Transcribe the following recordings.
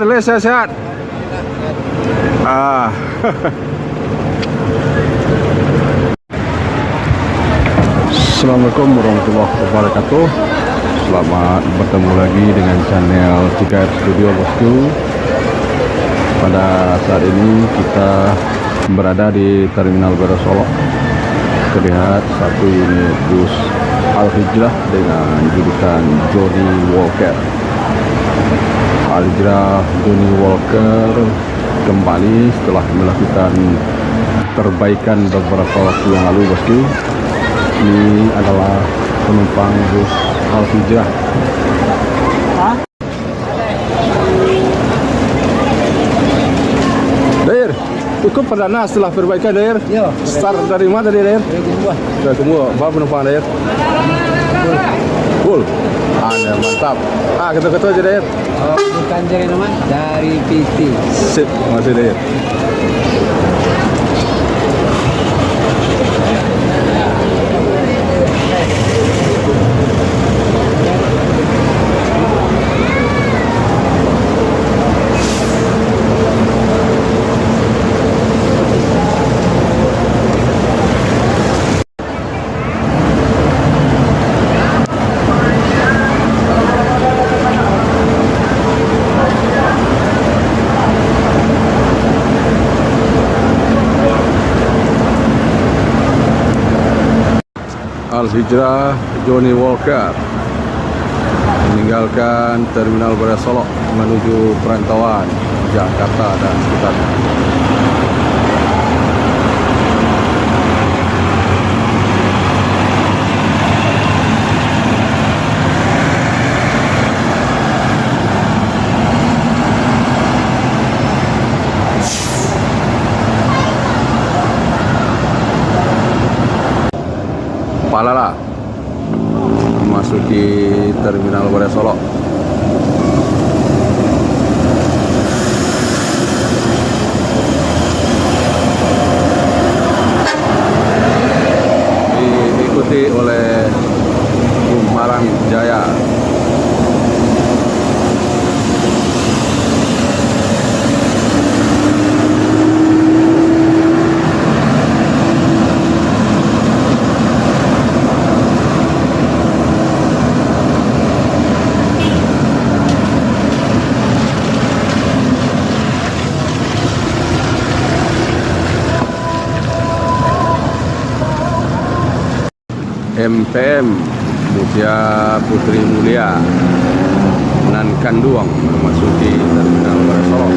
Le, sehat-sehat. Ah. Assalamualaikum warahmatullahi wabarakatuh. Selamat bertemu lagi dengan channel Cikat Studio Bosku. Pada saat ini kita berada di Terminal Baru Solo. Terlihat satu unit bus Al-Hijrah dengan jurusan Johnny Walker. Al-Hijrah Johnny Walker kembali setelah melakukan perbaikan beberapa waktu yang lalu, bosku. Ini adalah penumpang bus Al-Hijrah. Dair, cukup perdana setelah perbaikan, Dair? Iya. Start dari mana tadi, Dair? Dari Gumbuah. Dari Gumbuah. Berapa penumpang, Dair? Full. Ada, mantap. Ketua-ketua aja, Dair. Oh, bukan dari nama? Dari PT. Sip, masih, Dair. Al-Hijrah Johnny Walker meninggalkan Terminal Baru Solo menuju perantauan Jakarta dan sekitarnya. Palala memasuki Terminal Baru Solo. Diikuti oleh Bumarang Jaya. MPM Mutia Putri Mulia Nan Kanduang memasuki Terminal Baru Solo.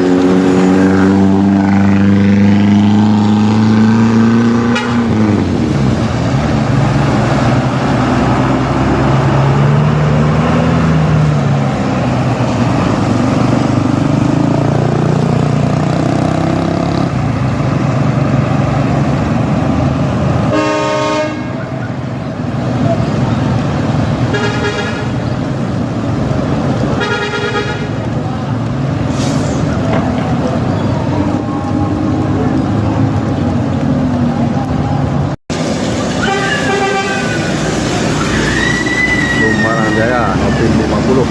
Jaya Novin 50.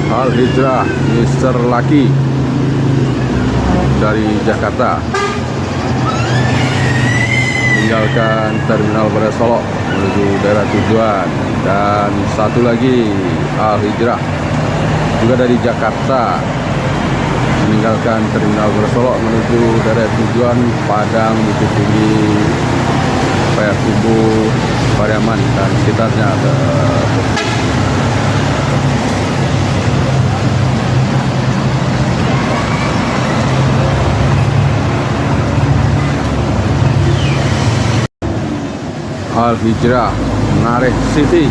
Al-Hijrah Mr. Lucky dari Jakarta meninggalkan Terminal Baru Solo menuju daerah tujuan. Dan satu lagi Al-Hijrah juga dari Jakarta meninggalkan Terminal Baru Solo menuju daerah tujuan Padang, Bukit Tinggi, Payakumbuh, Pariaman dan sekitarnya. Al-Hijrah Narik City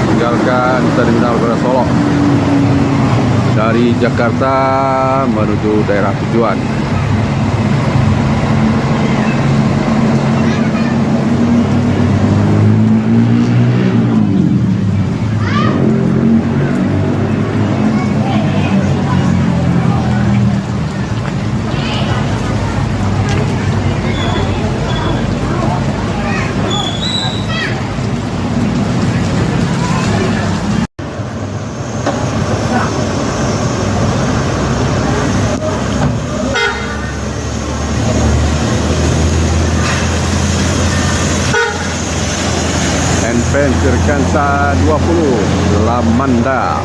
meninggalkan Terminal Baru Solo dari Jakarta menuju daerah tujuan. MPN Firkansa 20 Lamanda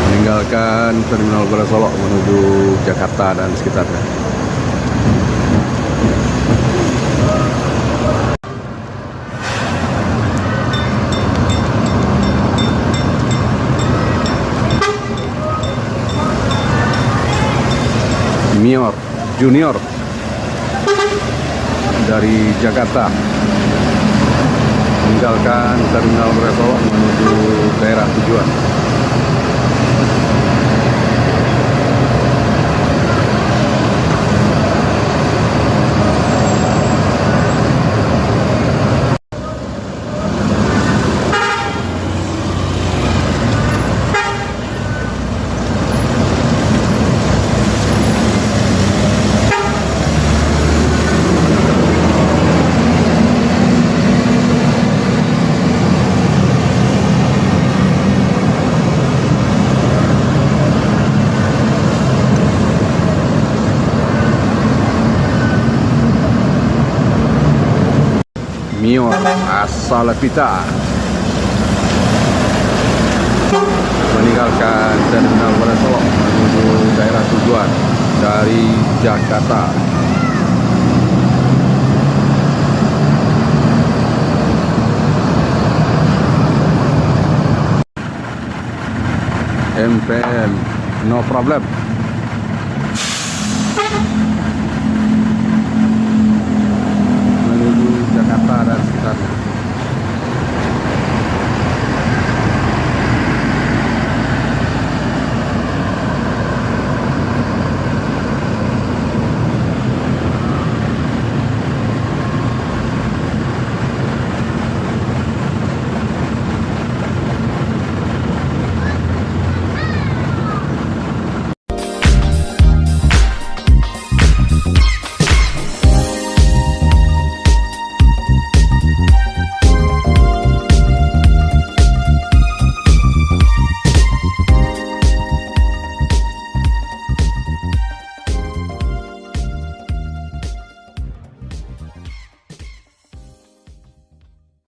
meninggalkan Terminal Beras Solok menuju Jakarta dan sekitarnya. Mior Junior dari Jakarta meninggalkan Terminal Beras Solok menuju daerah tujuan. Mior Asalepita meninggalkan Terminal Beras Solok menuju daerah tujuan dari Jakarta. MPN no problem.